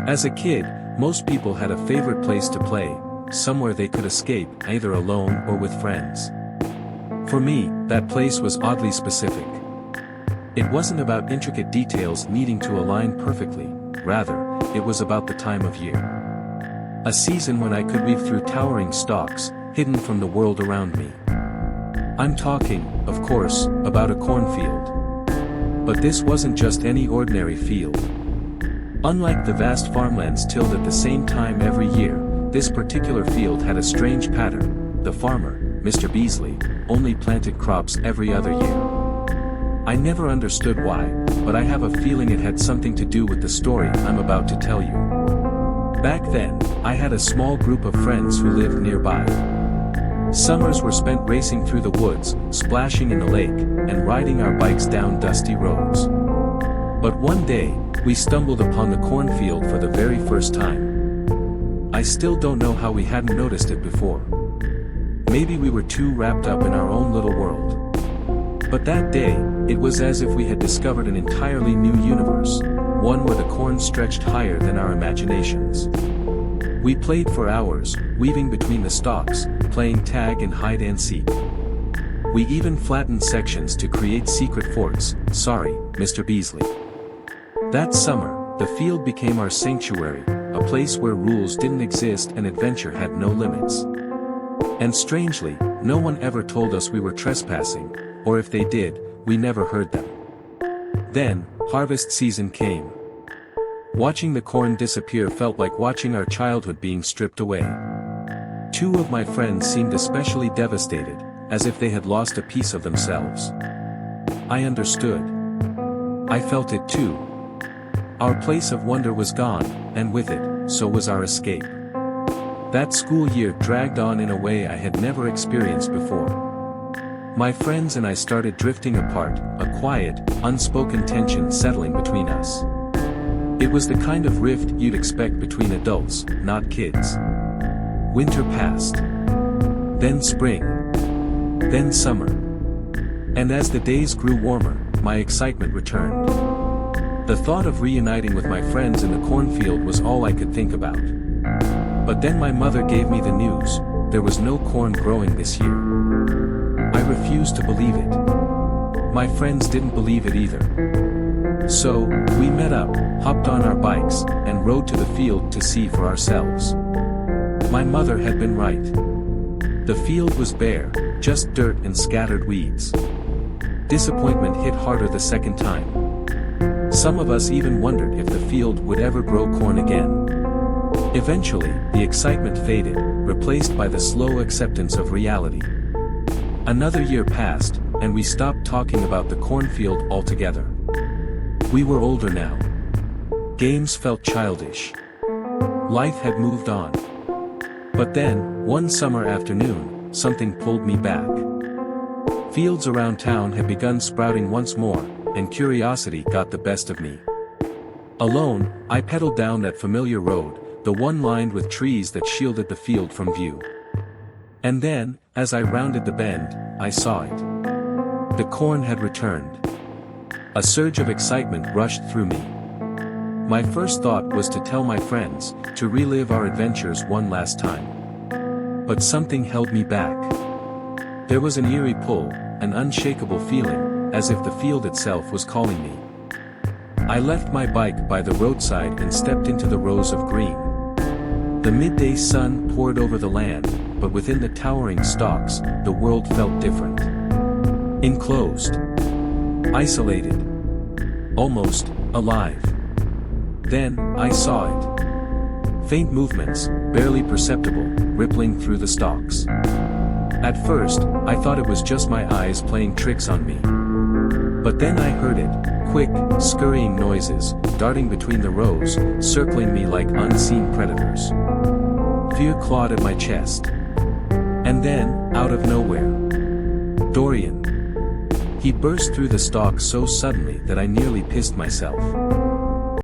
As a kid, most people had a favorite place to play, somewhere they could escape, either alone or with friends. For me, that place was oddly specific. It wasn't about intricate details needing to align perfectly, rather, it was about the time of year. A season when I could weave through towering stalks, hidden from the world around me. I'm talking, of course, about a cornfield. But this wasn't just any ordinary field. Unlike the vast farmlands tilled at the same time every year, this particular field had a strange pattern. The farmer, Mr. Beasley, only planted crops every other year. I never understood why, but I have a feeling it had something to do with the story I'm about to tell you. Back then, I had a small group of friends who lived nearby. Summers were spent racing through the woods, splashing in the lake, and riding our bikes down dusty roads. But one day, we stumbled upon the cornfield for the very first time. I still don't know how we hadn't noticed it before. Maybe we were too wrapped up in our own little world. But that day, it was as if we had discovered an entirely new universe, one where the corn stretched higher than our imaginations. We played for hours, weaving between the stalks, playing tag and hide and seek. We even flattened sections to create secret forts. Sorry, Mr. Beasley. That summer, the field became our sanctuary, a place where rules didn't exist and adventure had no limits. And strangely, no one ever told us we were trespassing, or if they did, we never heard them. Then, harvest season came. Watching the corn disappear felt like watching our childhood being stripped away. Two of my friends seemed especially devastated, as if they had lost a piece of themselves. I understood. I felt it too. Our place of wonder was gone, and with it, so was our escape. That school year dragged on in a way I had never experienced before. My friends and I started drifting apart, a quiet, unspoken tension settling between us. It was the kind of rift you'd expect between adults, not kids. Winter passed. Then spring. Then summer. And as the days grew warmer, my excitement returned. The thought of reuniting with my friends in the cornfield was all I could think about. But then my mother gave me the news: there was no corn growing this year. I refused to believe it. My friends didn't believe it either. So, we met up, hopped on our bikes, and rode to the field to see for ourselves. My mother had been right. The field was bare, just dirt and scattered weeds. Disappointment hit harder the second time. Some of us even wondered if the field would ever grow corn again. Eventually, the excitement faded, replaced by the slow acceptance of reality. Another year passed, and we stopped talking about the cornfield altogether. We were older now. Games felt childish. Life had moved on. But then, one summer afternoon, something pulled me back. Fields around town had begun sprouting once more, and curiosity got the best of me. Alone, I pedaled down that familiar road, the one lined with trees that shielded the field from view. And then, as I rounded the bend, I saw it. The corn had returned. A surge of excitement rushed through me. My first thought was to tell my friends, to relive our adventures one last time. But something held me back. There was an eerie pull, an unshakable feeling, as if the field itself was calling me. I left my bike by the roadside and stepped into the rows of green. The midday sun poured over the land, but within the towering stalks, the world felt different. Enclosed. Isolated. Almost alive. Then, I saw it. Faint movements, barely perceptible, rippling through the stalks. At first, I thought it was just my eyes playing tricks on me. But then I heard it, quick, scurrying noises, darting between the rows, circling me like unseen predators. Fear clawed at my chest. And then, out of nowhere, Dorian. He burst through the stalk so suddenly that I nearly pissed myself.